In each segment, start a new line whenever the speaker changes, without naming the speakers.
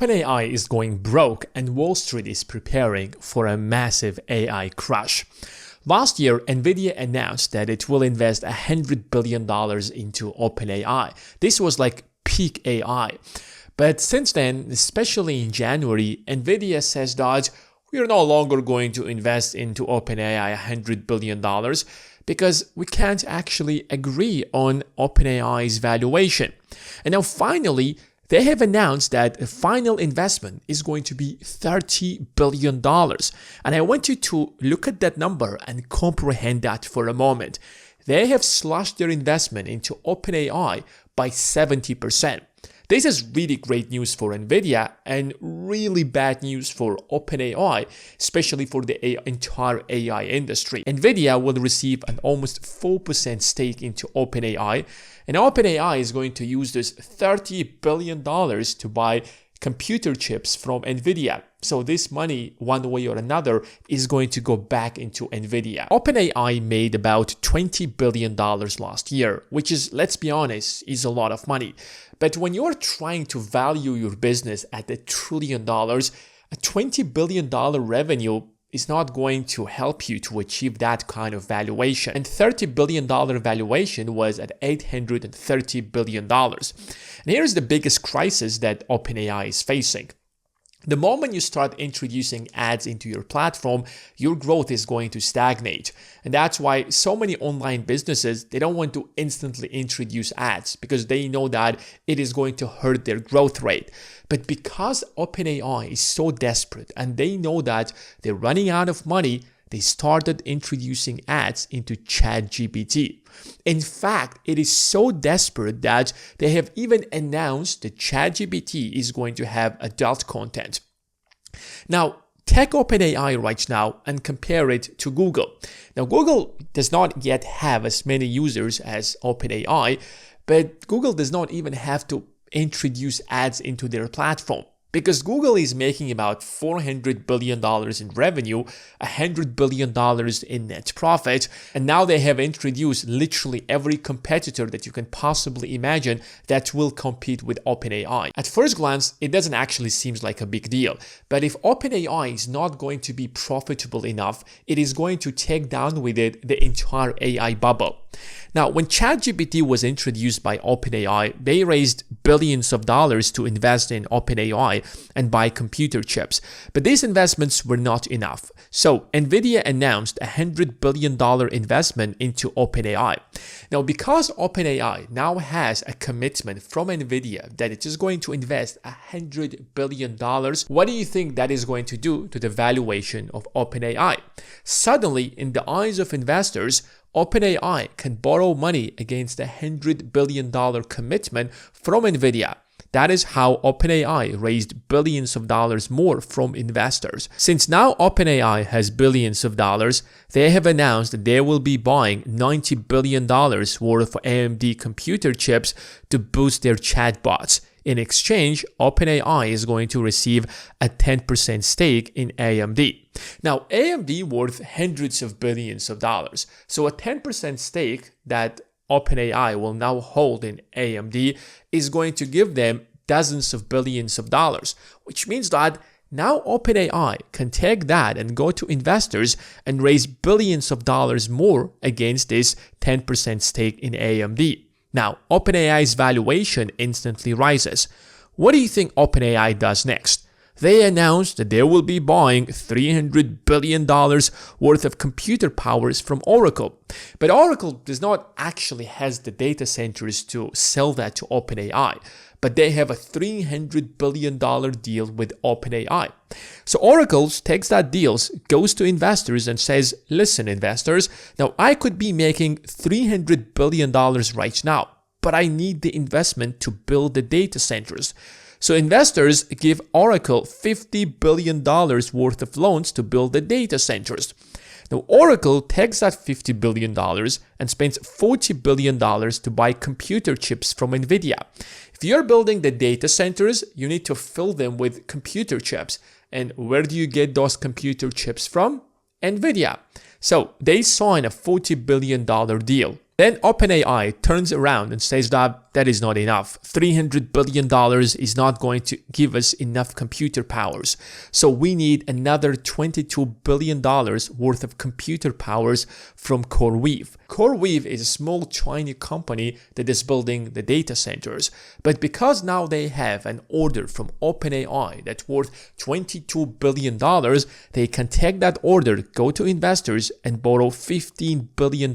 OpenAI is going broke and Wall Street is preparing for a massive AI crash. Last year, Nvidia announced that it will invest $100 billion into OpenAI. This was like peak AI. But since then, especially in January, Nvidia says that we are no longer going to invest into OpenAI $100 billion because we can't actually agree on OpenAI's valuation. And now finally, they have announced that the final investment is going to be $30 billion. And I want you to look at that number and comprehend that for a moment. They have slashed their investment into OpenAI by 70%. This is really great news for Nvidia and really bad news for OpenAI, especially for the entire AI industry. Nvidia will receive an almost 4% stake into OpenAI, and OpenAI is going to use this $30 billion to buy computer chips from Nvidia. So this money, one way or another, is going to go back into Nvidia. OpenAI made about $20 billion last year, which is, let's be honest, is a lot of money. But when you're trying to value your business at $1 trillion, a $20 billion revenue is not going to help you to achieve that kind of valuation. And $30 billion valuation was at $830 billion. And here's the biggest crisis that OpenAI is facing. The moment you start introducing ads into your platform, your growth is going to stagnate. And that's why so many online businesses, they don't want to instantly introduce ads because they know that it is going to hurt their growth rate. But because OpenAI is so desperate and they know that they're running out of money, they started introducing ads into ChatGPT. In fact, it is so desperate that they have even announced that ChatGPT is going to have adult content. Now, take OpenAI right now and compare it to Google. Now, Google does not yet have as many users as OpenAI, but Google does not even have to introduce ads into their platform. Because Google is making about $400 billion in revenue, $100 billion in net profit, and now they have introduced literally every competitor that you can possibly imagine that will compete with OpenAI. At first glance, it doesn't actually seem like a big deal, but if OpenAI is not going to be profitable enough, it is going to take down with it the entire AI bubble. Now, when ChatGPT was introduced by OpenAI, they raised billions of dollars to invest in OpenAI and buy computer chips. But these investments were not enough. So Nvidia announced a $100 billion investment into OpenAI. Now, because OpenAI now has a commitment from Nvidia that it is going to invest $100 billion, what do you think that is going to do to the valuation of OpenAI? Suddenly, in the eyes of investors, OpenAI can borrow money against a $100 billion commitment from Nvidia. That is how OpenAI raised billions of dollars more from investors. Since now OpenAI has billions of dollars, they have announced that they will be buying $90 billion worth of AMD computer chips to boost their chatbots. In exchange, OpenAI is going to receive a 10% stake in AMD. Now, AMD worth hundreds of billions of dollars. So a 10% stake that OpenAI will now hold in AMD is going to give them dozens of billions of dollars, which means that now OpenAI can take that and go to investors and raise billions of dollars more against this 10% stake in AMD. Now, OpenAI's valuation instantly rises. What do you think OpenAI does next? They announced that they will be buying $300 billion worth of computer powers from Oracle. But Oracle does not actually has the data centers to sell that to OpenAI. But they have a $300 billion deal with OpenAI. So Oracle takes that deal, goes to investors and says, listen, investors, now I could be making $300 billion right now, but I need the investment to build the data centers. So investors give Oracle $50 billion worth of loans to build the data centers. Now, Oracle takes that $50 billion and spends $40 billion to buy computer chips from Nvidia. If you're building the data centers, you need to fill them with computer chips. And where do you get those computer chips from? Nvidia. So they sign a $40 billion deal. Then OpenAI turns around and says that is not enough. $300 billion is not going to give us enough computer powers. So we need another $22 billion worth of computer powers from CoreWeave. CoreWeave is a small Chinese company that is building the data centers. But because now they have an order from OpenAI that's worth $22 billion, they can take that order, go to investors and borrow $15 billion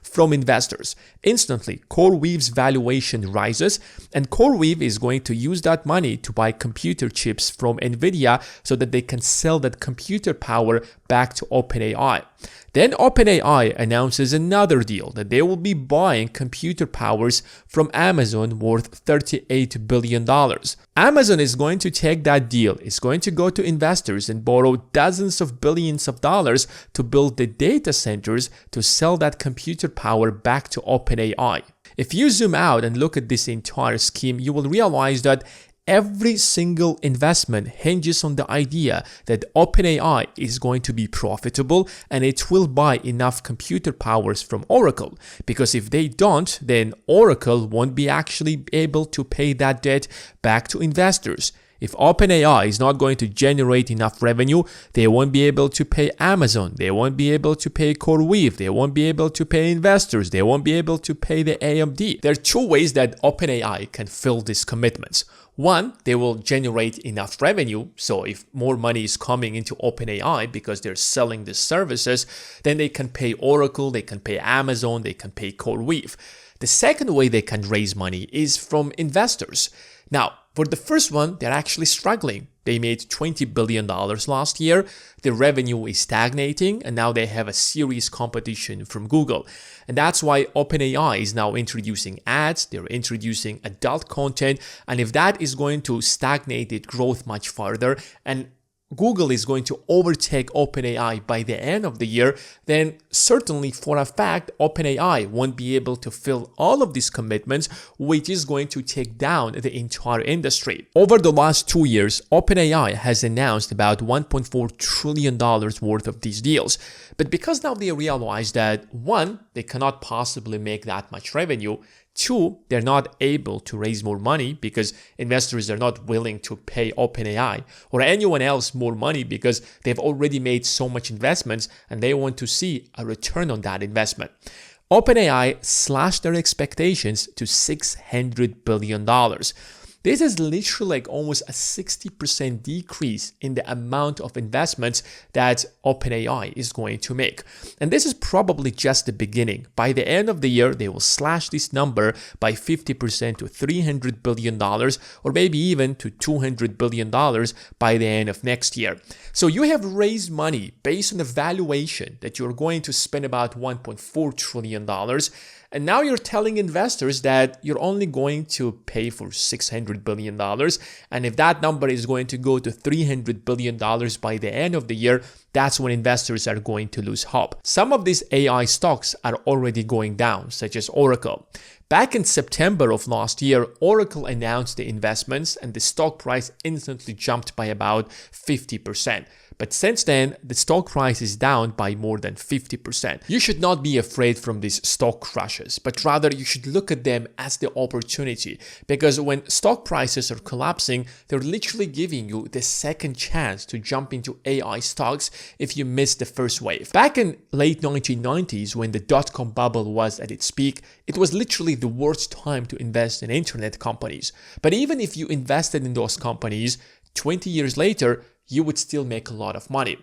from investors. Instantly, CoreWeave's valuation rises, and CoreWeave is going to use that money to buy computer chips from Nvidia so that they can sell that computer power back to OpenAI. Then OpenAI announces another deal that they will be buying computer powers from Amazon worth $38 billion. Amazon is going to take that deal, is going to go to investors and borrow dozens of billions of dollars to build the data centers to sell that computer power back to OpenAI. If you zoom out and look at this entire scheme, you will realize that every single investment hinges on the idea that OpenAI is going to be profitable and it will buy enough computer powers from Oracle. Because if they don't, then Oracle won't be actually able to pay that debt back to investors. If OpenAI is not going to generate enough revenue, they won't be able to pay Amazon, they won't be able to pay CoreWeave, they won't be able to pay investors, they won't be able to pay the AMD. There are two ways that OpenAI can fill these commitments. One, they will generate enough revenue, so if more money is coming into OpenAI because they're selling the services, then they can pay Oracle, they can pay Amazon, they can pay CoreWeave. The second way they can raise money is from investors. Now, for the first one, they're actually struggling. They made $20 billion last year. The revenue is stagnating, and now they have a serious competition from Google. And that's why OpenAI is now introducing ads, they're introducing adult content, and if that is going to stagnate its growth much further, and Google is going to overtake OpenAI by the end of the year, then certainly for a fact, OpenAI won't be able to fill all of these commitments, which is going to take down the entire industry. Over the last 2 years, OpenAI has announced about $1.4 trillion worth of these deals. But because now they realize that, one, they cannot possibly make that much revenue, two, they're not able to raise more money because investors are not willing to pay OpenAI or anyone else more money because they've already made so much investments and they want to see a return on that investment. OpenAI slashed their expectations to $600 billion. This is literally like almost a 60% decrease in the amount of investments that OpenAI is going to make. And this is probably just the beginning. By the end of the year, they will slash this number by 50% to $300 billion or maybe even to $200 billion by the end of next year. So you have raised money based on the valuation that you're going to spend about $1.4 trillion. And now you're telling investors that you're only going to pay for $600 billion. And if that number is going to go to $300 billion by the end of the year, that's when investors are going to lose hope. Some of these AI stocks are already going down, such as Oracle. Back in September of last year, Oracle announced the investments and the stock price instantly jumped by about 50%. But since then, the stock price is down by more than 50%. You should not be afraid from these stock crashes, but rather you should look at them as the opportunity. Because when stock prices are collapsing, they're literally giving you the second chance to jump into AI stocks if you missed the first wave. Back in late 1990s, when the dot-com bubble was at its peak, it was literally the worst time to invest in internet companies. But even if you invested in those companies, 20 years later, you would still make a lot of money.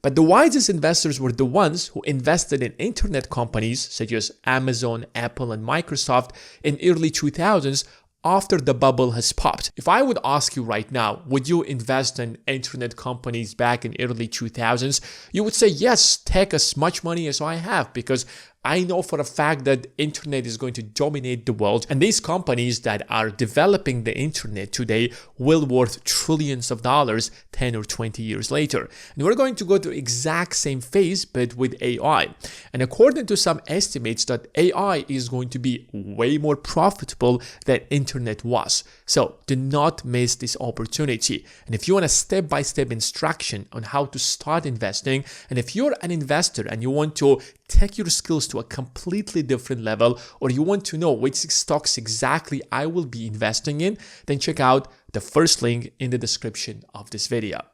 But the wisest investors were the ones who invested in internet companies such as Amazon, Apple, and Microsoft in early 2000s after the bubble has popped. If I would ask you right now, would you invest in internet companies back in early 2000s? You would say, yes, take as much money as I have because I know for a fact that internet is going to dominate the world, and these companies that are developing the internet today will worth trillions of dollars 10 or 20 years later. And we're going to go to the exact same phase but with AI. And according to some estimates that AI is going to be way more profitable than internet was. So do not miss this opportunity. And if you want a step-by-step instruction on how to start investing, and if you're an investor and you want to take your skills to a completely different level, or you want to know which stocks exactly I will be investing in, then check out the first link in the description of this video.